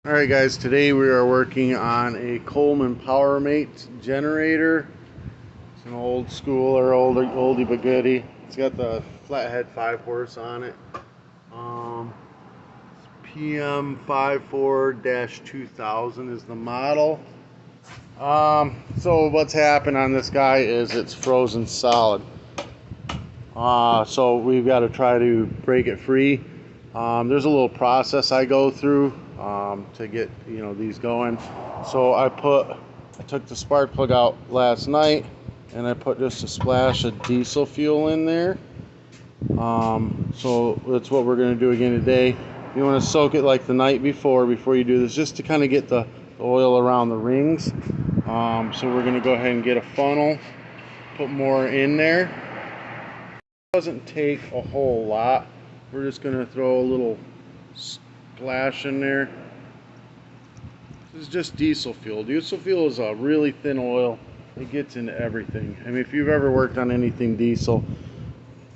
Alright guys, today we are working on a Coleman powermate generator. It's an old school or oldie but goodie. It's got the flathead 5-horse on it. pm54-2000 is the model. So what's happened on this guy is it's frozen solid. So we've got to try to break it free. There's a little process I go through to get these going. So I took the spark plug out last night and I put just a splash of diesel fuel in there. So that's what we're going to do again today. You want to soak it like the night before you do this, just to kind of get the oil around the rings. So we're going to go ahead and get a funnel, put more in there. It doesn't take a whole lot. We're just going to throw a little splash in there. This is just diesel fuel. Diesel fuel is a really thin oil. It gets into everything. I mean, if you've ever worked on anything diesel,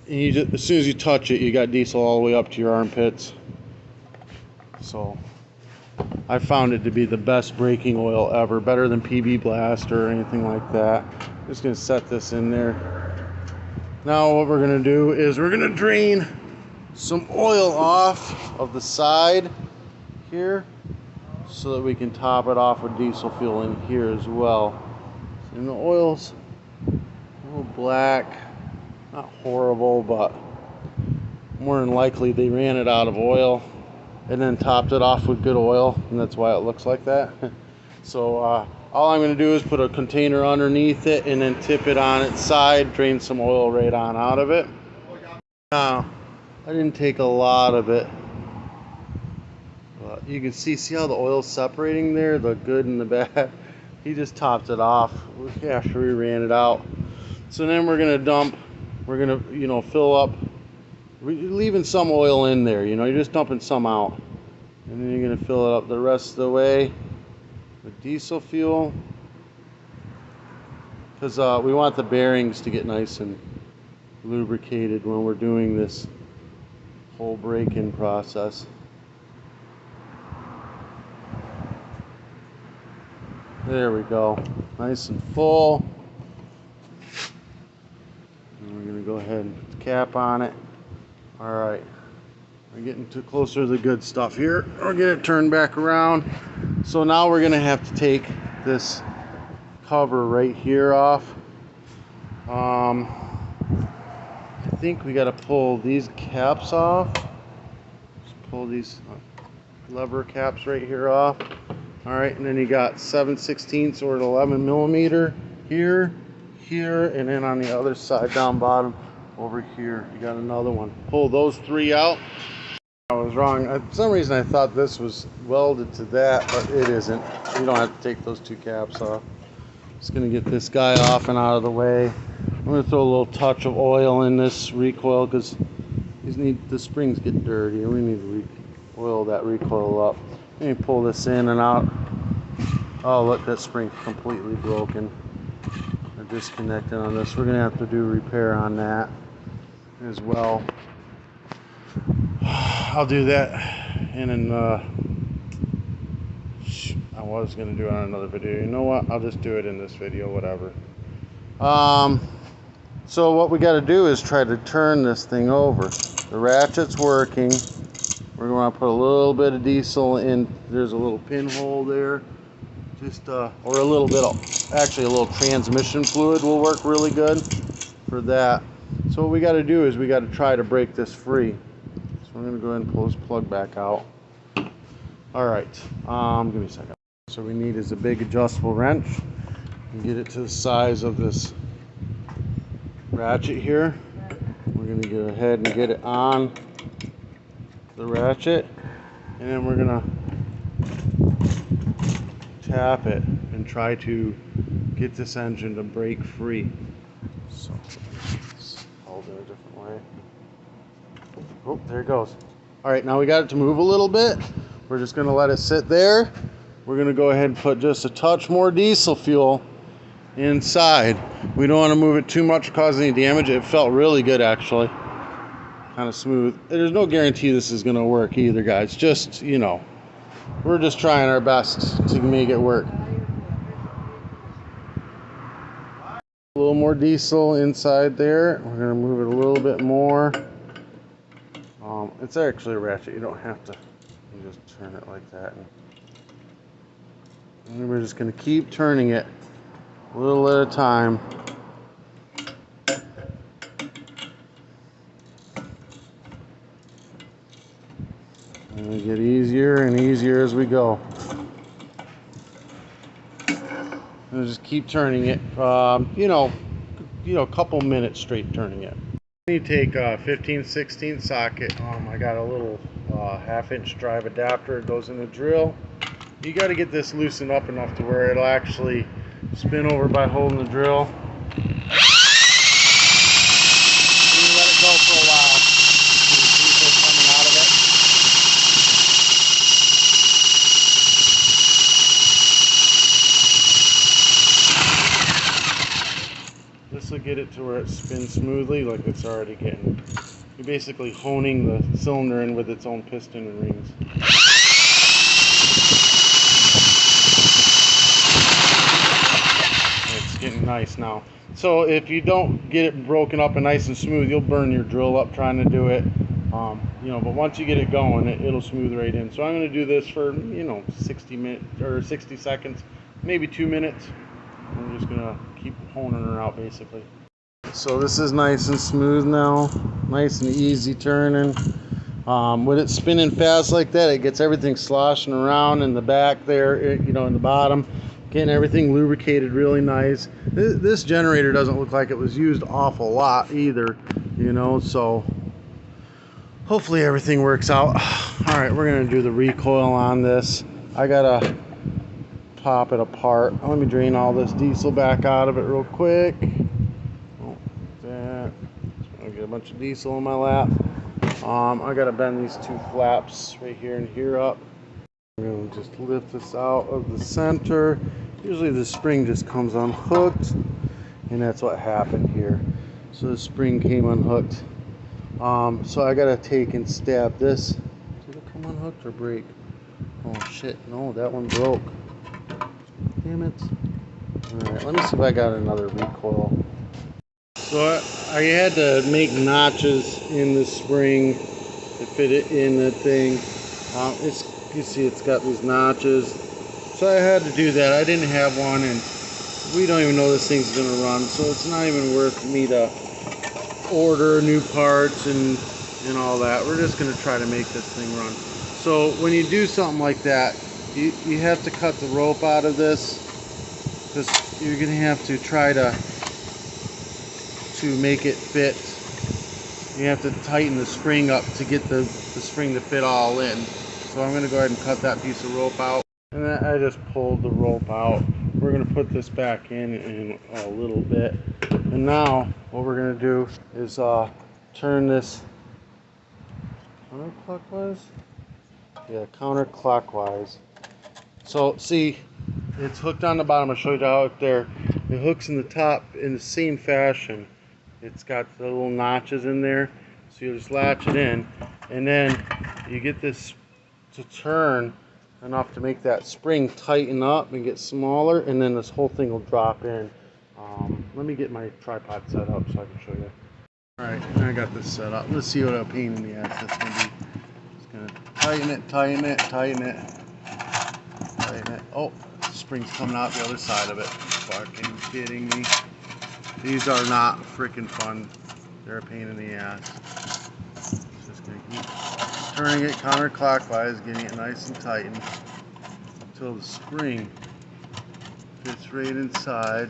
and as soon as you touch it, you got diesel all the way up to your armpits. So I found it to be the best braking oil ever, better than PB Blast or anything like that. I'm just going to set this in there. Now what we're going to do is we're going to drain some oil off of the side here so that we can top it off with diesel fuel in here as well. And the oil's a little black, not horrible, but more than likely they ran it out of oil and then topped it off with good oil, and that's why it looks like that. So all I'm going to do is put a container underneath it and then tip it on its side, drain some oil right on out of it. Now I didn't take a lot of it, but you can see how the oil's separating there, the good and the bad. He just topped it off after we ran it out. So then we're gonna dump, we're gonna fill up, we're leaving some oil in there, you're just dumping some out, and then you're gonna fill it up the rest of the way with diesel fuel, because we want the bearings to get nice and lubricated when we're doing this whole break-in process. There we go, nice and full. And we're going to go ahead and put the cap on it. Alright, we're getting too closer to the good stuff here. We'll get it turned back around. So now we're going to have to take this cover right here off. I think we got to pull these caps off. Just pull these lever caps right here off. Alright, and then you got 7/16 or 11 millimeter here, and then on the other side down bottom over here you got another one. Pull those three out. I was wrong. For some reason I thought this was welded to that, but it isn't. You don't have to take those two caps off. Just gonna get this guy off and out of the way. I'm gonna throw a little touch of oil in this recoil because the springs get dirty and we need to oil that recoil up. Let me pull this in and out. Oh look, that spring's completely broken. They're disconnected on this. We're gonna have to do repair on that as well. I'll do that and then I was gonna do it on another video. You know what? I'll just do it in this video, whatever. So what we got to do is try to turn this thing over. The ratchet's working. We're going to put a little bit of diesel in. There's a little pinhole there. Just or a little bit of, actually a little transmission fluid will work really good for that. So what we got to do is we got to try to break this free. So I'm going to go ahead and pull this plug back out. All right, give me a second. So we need is a big adjustable wrench and get it to the size of this ratchet here. We're going to go ahead and get it on the ratchet, and then we're going to tap it and try to get this engine to break free. So let's hold it a different way. Oh, there it goes. All right, now we got it to move a little bit. We're just going to let it sit there. We're going to go ahead and put just a touch more diesel fuel inside. We don't want to move it too much, cause any damage. It felt really good actually, kind of smooth. There's no guarantee this is going to work either, guys. Just we're just trying our best to make it work. A little more diesel inside there. We're going to move it a little bit more. It's actually a ratchet. You don't have to. You just turn it like that. And we're just going to keep turning it a little at a time. And we get easier and easier as we go. And just keep turning it. You know, a couple minutes straight turning it. You take a 15/16 socket. I got a little 1/2-inch drive adapter. It goes in the drill. You got to get this loosened up enough to where it'll actually spin over by holding the drill. And you let it go for a while. See the diesel coming out of it. This will get it to where it spins smoothly, like it's already getting. You're basically honing the cylinder in with its own piston and rings. It's getting nice now. So if you don't get it broken up and nice and smooth, you'll burn your drill up trying to do it. You know, but once you get it going, it'll smooth right in. So I'm going to do this for 60 minutes or 60 seconds, maybe 2 minutes. I'm just going to keep honing her out basically. So this is nice and smooth now, nice and easy turning. With it spinning fast like that, it gets everything sloshing around in the back there, in the bottom, getting everything lubricated really nice. This generator doesn't look like it was used awful lot either, so hopefully everything works out. All right, we're gonna do the recoil on this. I gotta pop it apart. Let me drain all this diesel back out of it real quick. Oh, that. Just gonna get a bunch of diesel in my lap. I gotta bend these two flaps right here and here up. I'm gonna just lift this out of the center. Usually the spring just comes unhooked, and that's what happened here. So the spring came unhooked. So I gotta take and stab this. Did it come unhooked or break? Oh shit, no, that one broke. Damn it. Alright, let me see if I got another recoil. So I had to make notches in the spring to fit it in the thing. You see it's got these notches. So I had to do that. I didn't have one, and we don't even know this thing's gonna run, so it's not even worth me to order new parts and all that. We're just gonna try to make this thing run. So when you do something like that, you have to cut the rope out of this, because you're gonna have to try to make it fit. You have to tighten the spring up to get the spring to fit all in. So I'm gonna go ahead and cut that piece of rope out, and then I just pulled the rope out. We're gonna put this back in a little bit, and now what we're gonna do is turn this counterclockwise. Yeah, counterclockwise. So see, it's hooked on the bottom. I'll show you how up there. It hooks in the top in the same fashion. It's got the little notches in there, so you just latch it in, and then you get this to turn enough to make that spring tighten up and get smaller, and then this whole thing will drop in. Let me get my tripod set up so I can show you. Alright, I got this set up. Let's see what a pain in the ass that's going to be. Just going to tighten it, tighten it, tighten it, tighten it. Oh, the spring's coming out the other side of it. Fucking kidding me. These are not freaking fun. They're a pain in the ass. Just going to keep turning it counterclockwise, getting it nice and tightened until the spring fits right inside.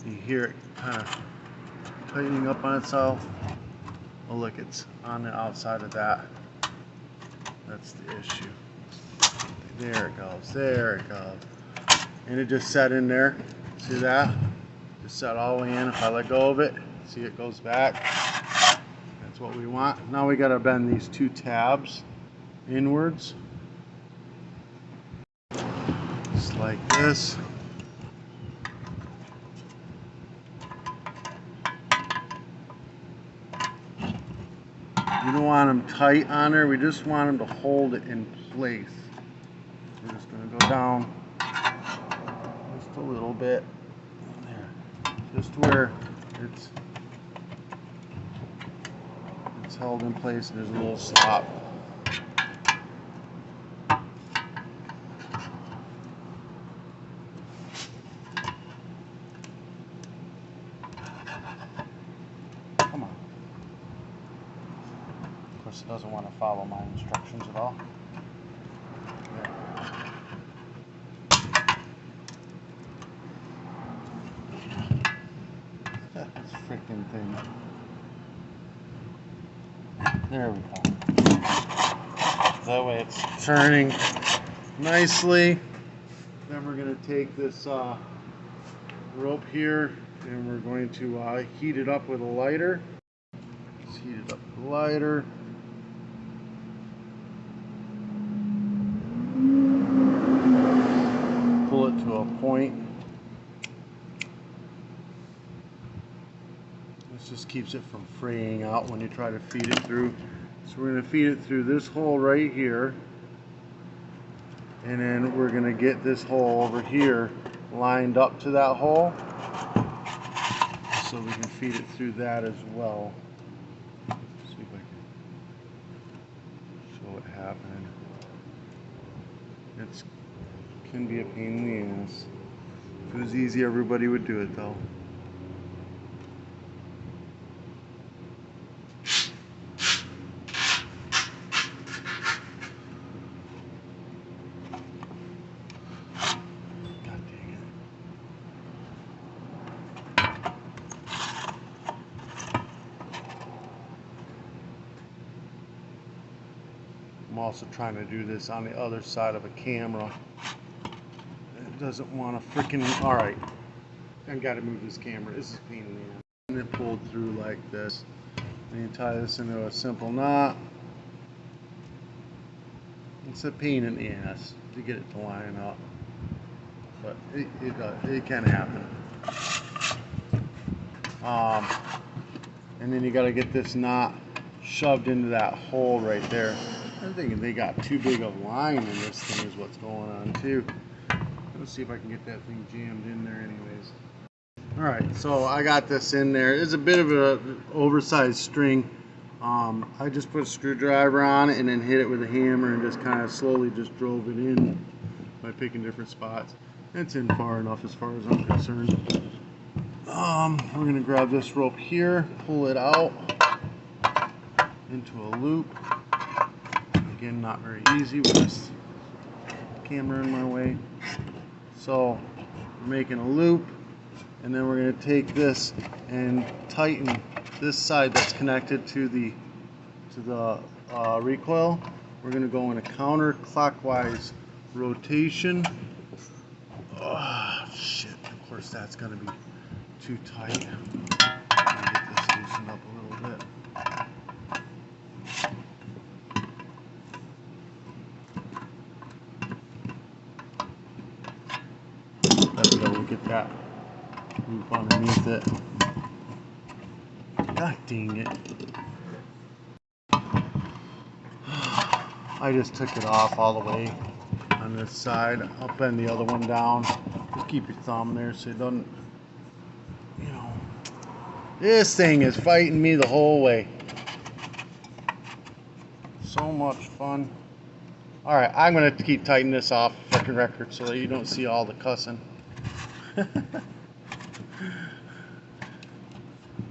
You hear it kind of tightening up on itself. Oh look, it's on the outside of that. That's the issue. There it goes, there it goes. And it just set in there. See that? Just set all the way in. If I let go of it, see it goes back. That's what we want. Now we gotta bend these two tabs inwards. Just like this. don't want them tight on there. We just want them to hold it in place. We're just going to go down just a little bit there, just where it's held in place and there's a little slop. Come on. Of course, it doesn't want to follow my instructions at all. This freaking thing. There we go. That way it's turning nicely. Then we're going to take this rope here and we're going to heat it up with a lighter. Let's heat it up with a lighter. Pull it to a point. This just keeps it from fraying out when you try to feed it through. So we're going to feed it through this hole right here. And then we're going to get this hole over here lined up to that hole. So we can feed it through that as well. Let's see if I can show it happening. It can be a pain in the ass. If it was easy, everybody would do it though. I'm also trying to do this on the other side of a camera. It doesn't want to freaking. Alright. I've got to move this camera. This is a pain in the ass. And it pulled through like this. And you tie this into a simple knot. It's a pain in the ass to get it to line up. But it can happen. And then you got to get this knot shoved into that hole right there. I'm thinking they got too big of a line in this thing is what's going on too. Let's see if I can get that thing jammed in there anyways. Alright, so I got this in there. It's a bit of an oversized string. I just put a screwdriver on it and then hit it with a hammer and just kind of slowly just drove it in by picking different spots. It's in far enough as far as I'm concerned. We're going to grab this rope here, pull it out into a loop. Again, not very easy with this camera in my way. So we're making a loop, and then we're going to take this and tighten this side that's connected to the recoil. We're going to go in a counterclockwise rotation. Oh shit! Of course, that's going to be too tight. I'm going to get this loosened up a little bit. There we go, we'll get that loop underneath it. God dang it. I just took it off all the way on this side. I'll bend the other one down. Just keep your thumb there so it doesn't, you know. This thing is fighting me the whole way. So much fun. Alright, I'm going to keep tightening this off for the record so that you don't see all the cussing.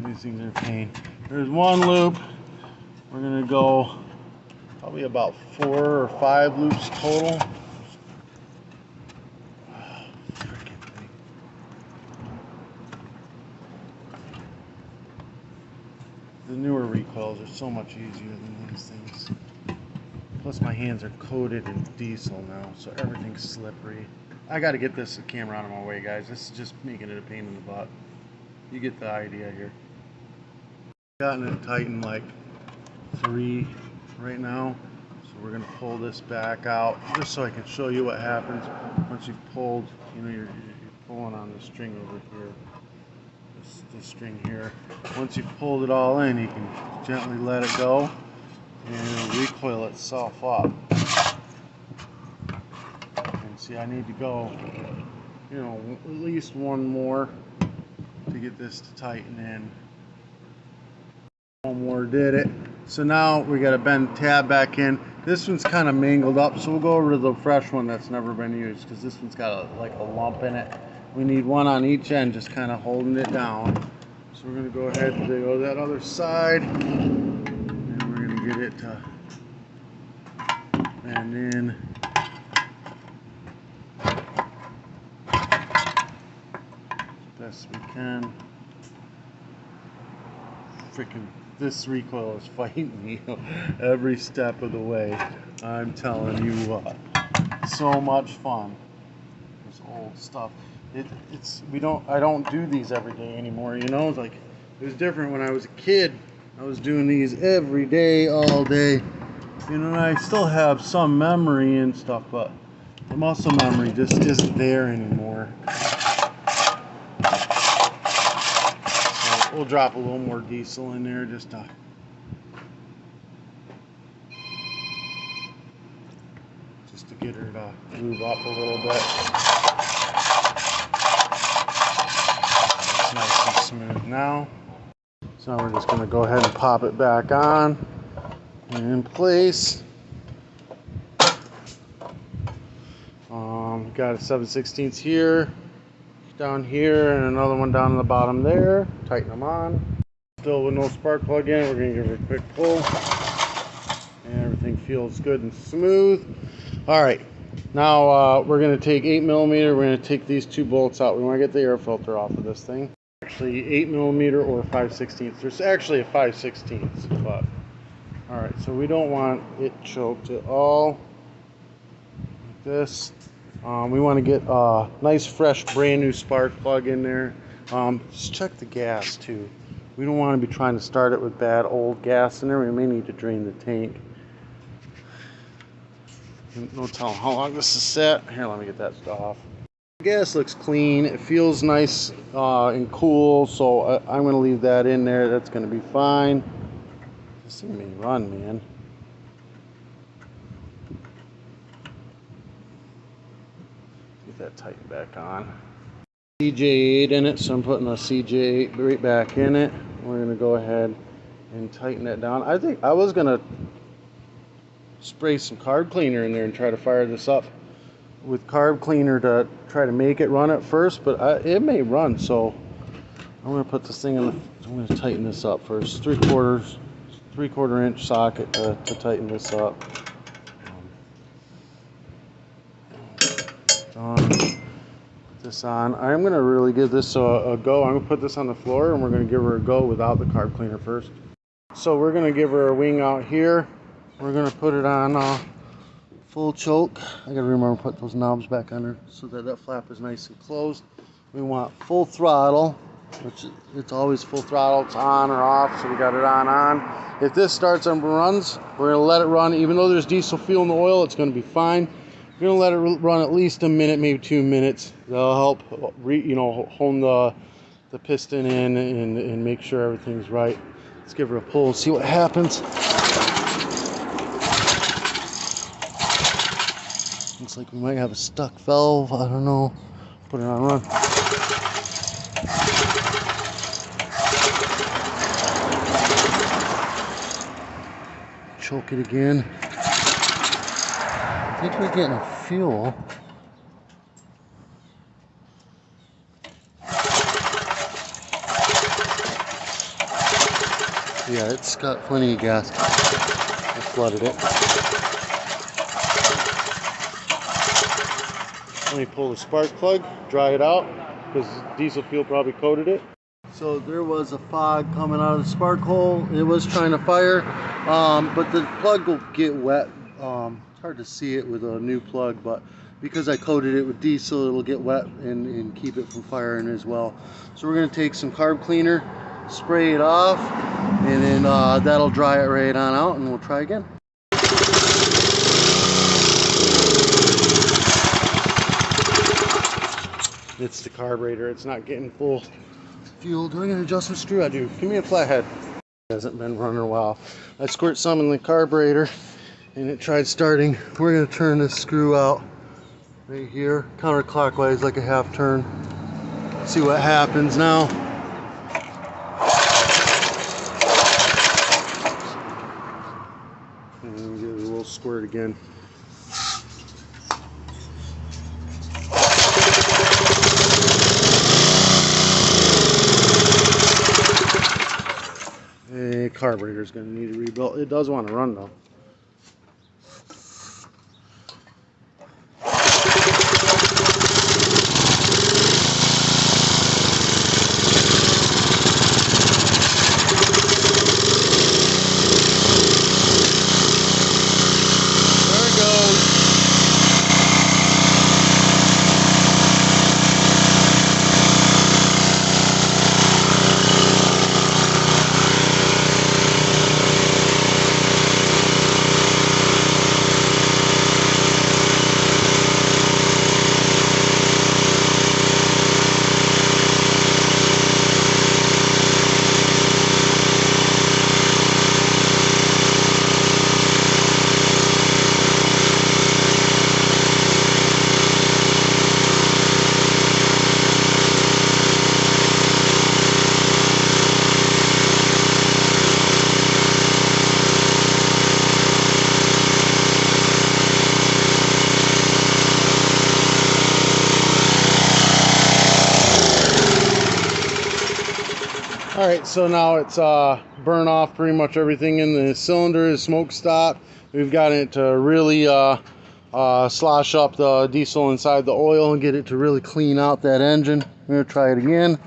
These things are a pain. There's one loop. We're going to go probably about 4 or 5 loops total. The newer recoils are so much easier than these things. Plus my hands are coated in diesel now, so everything's slippery. I got to get this camera out of my way, guys. This is just making it a pain in the butt. You get the idea here. Gotten it tightened like 3 right now, so we're going to pull this back out just so I can show you what happens once you've pulled. You know, you're pulling on the string over here. This string here. Once you've pulled it all in, you can gently let it go, and it'll recoil itself up. And see, I need to go, you know, at least one more to get this to tighten in. One more did it. So now we got to bend tab back in. This one's kind of mangled up, so we'll go over to the fresh one that's never been used, because this one's got like a lump in it. We need one on each end, just kind of holding it down. So we're going to go ahead and go that other side, and we're going to get it to bend in. Best we can. Freaking, this recoil is fighting me every step of the way. I'm telling you what, so much fun. This old stuff. I don't do these every day anymore. You know, it's like it was different when I was a kid. I was doing these every day, all day. You know, and I still have some memory and stuff, but the muscle memory just isn't there anymore. We'll drop a little more diesel in there just to get her to move up a little bit. It's nice and smooth now. So now we're just going to go ahead and pop it back on and in place. Got a 7/16 here, down here, and another one down on the bottom there. Tighten them on. Still with no spark plug in, we're going to give her a quick pull. And everything feels good and smooth. Alright, now we're going to take 8mm. We're going to take these two bolts out. We want to get the air filter off of this thing. Actually 8mm or 5/16. There's actually a 5/16, but alright, so we don't want it choked at all. Like this. We want to get a nice fresh brand new spark plug in there. Just check the gas too. We don't want to be trying to start it with bad old gas in there. We may need to drain the tank. No telling how long this is set. Here, let me get that off. The gas looks clean. It feels nice and cool, so I'm going to leave that in there. That's going to be fine. This thing may run, man. Get that tightened back on. CJ8 in it, so I'm putting a CJ8 right back in it. We're going to go ahead and tighten that down. I think I was going to spray some carb cleaner in there and try to fire this up with carb cleaner to try to make it run at first, but it may run, so I'm going to put this thing in the, I'm going to tighten this up first. 3/4 inch socket to tighten this up. Put this on. I'm going to really give this a go. I'm going to put this on the floor and we're going to give her a go without the carb cleaner first. So we're going to give her a wing out here. We're going to put it on full choke. I got to remember to put those knobs back on her so that that flap is nice and closed. We want full throttle, which it's always full throttle. It's on or off, so we got it on. If this starts and runs, we're going to let it run. Even though there's diesel fuel in the oil, it's going to be fine. We're going to let it run at least a minute, maybe 2 minutes. That'll help, hone the piston in and make sure everything's right. Let's give her a pull, see what happens. Looks like we might have a stuck valve. I don't know. Put it on run. Choke it again. I think we're getting fuel. Yeah, it's got plenty of gas. I flooded it. Let me pull the spark plug, dry it out, because diesel fuel probably coated it. So there was a fog coming out of the spark hole. It was trying to fire, but the plug will get wet. It's hard to see it with a new plug, but because I coated it with diesel, it'll get wet and keep it from firing as well. So we're going to take some carb cleaner, spray it off, and then that'll dry it right on out, and we'll try again. It's the carburetor. It's not getting full fuel. Do I get an adjustment screw? I do. Give me a flathead. Hasn't been running well. I squirt some in the carburetor and it tried starting. We're going to turn this screw out right here, counterclockwise, like a half turn. See what happens now. And give it a little squirt again. The carburetor is going to need a rebuild. It does want to run though. Alright, so now it's burned off pretty much everything in the cylinder. Is smoke stopped. We've got it to really slosh up the diesel inside the oil and get it to really clean out that engine. I'm going to try it again.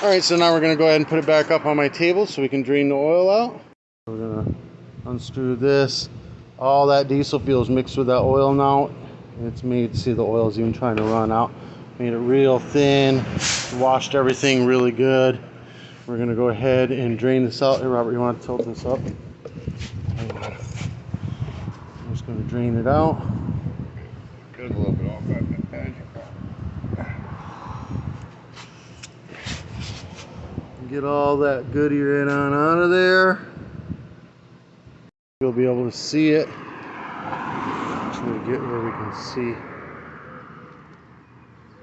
Alright, so now we're going to go ahead and put it back up on my table so we can drain the oil out. We're going to unscrew this. All that diesel fuel is mixed with that oil now. It's made, see the oil's even trying to run out. Made it real thin, washed everything really good. We're gonna go ahead and drain this out. Hey Robert, you want to tilt this up? I'm just gonna drain it out. Cut a little bit off that edge. Get all that goodie right on out of there. You'll be able to see it. Actually, get where we can see.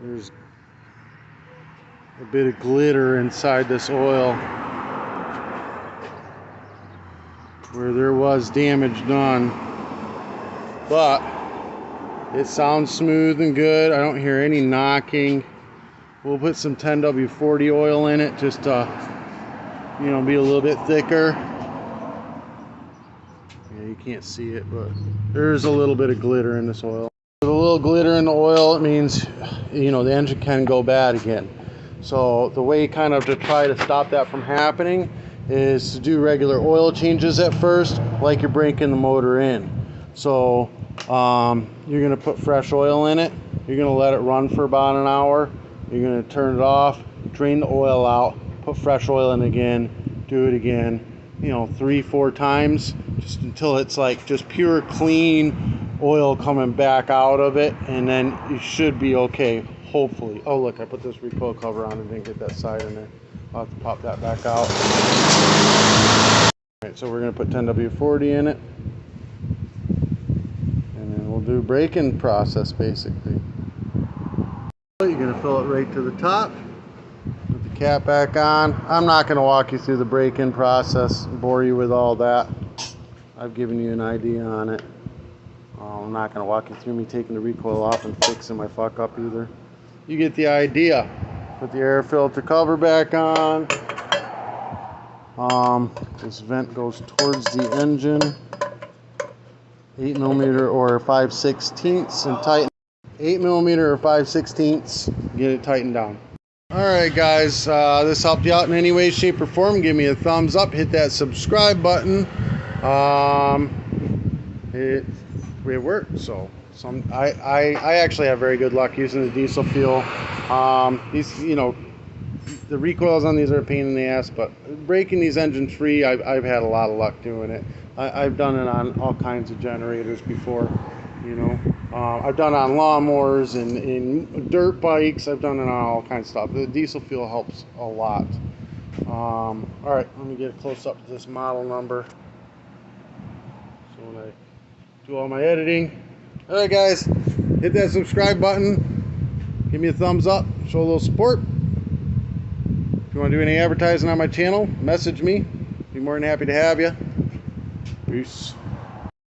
There's a bit of glitter inside this oil where there was damage done, but it sounds smooth and good. I don't hear any knocking. We'll put some 10W40 oil in it just to, you know, be a little bit thicker. You can't see it, but there's a little bit of glitter in this oil. With a little glitter in the oil, it means, you know, the engine can go bad again. So the way kind of to try to stop that from happening is to do regular oil changes at first, like you're breaking the motor in. So you're going to put fresh oil in it. You're going to let it run for about an hour. You're going to turn it off, drain the oil out, put fresh oil in again, do it again, you know, 3-4 times, just until it's like just pure clean oil coming back out of it, and then you should be okay, hopefully. Oh look, I put this recoil cover on and didn't get that side in there. I'll have to pop that back out. Alright, so we're going to put 10W40 in it, and then we'll do braking process basically. You're going to fill it right to the top. Put the cap back on. I'm not going to walk you through the break-in process, bore you with all that. I've given you an idea on it. I'm not going to walk you through me taking the recoil off and fixing my fuck up either. You get the idea. Put the air filter cover back on. This vent goes towards the engine. 8mm or 5/16 and tighten. 8mm or 5/16, get it tightened down. Alright guys, this helped you out in any way, shape, or form. Give me a thumbs up, hit that subscribe button. It worked. So I actually have very good luck using the diesel fuel. These, you know, the recoils on these are a pain in the ass, but breaking these engines free, I've had a lot of luck doing it. I've done it on all kinds of generators before, you know. I've done on lawnmowers and in dirt bikes. I've done it on all kinds of stuff. The diesel fuel helps a lot. All right, let me get a close up to this model number. So when I do all my editing. All right, guys, hit that subscribe button. Give me a thumbs up. Show a little support. If you want to do any advertising on my channel, message me. Be more than happy to have you. Peace.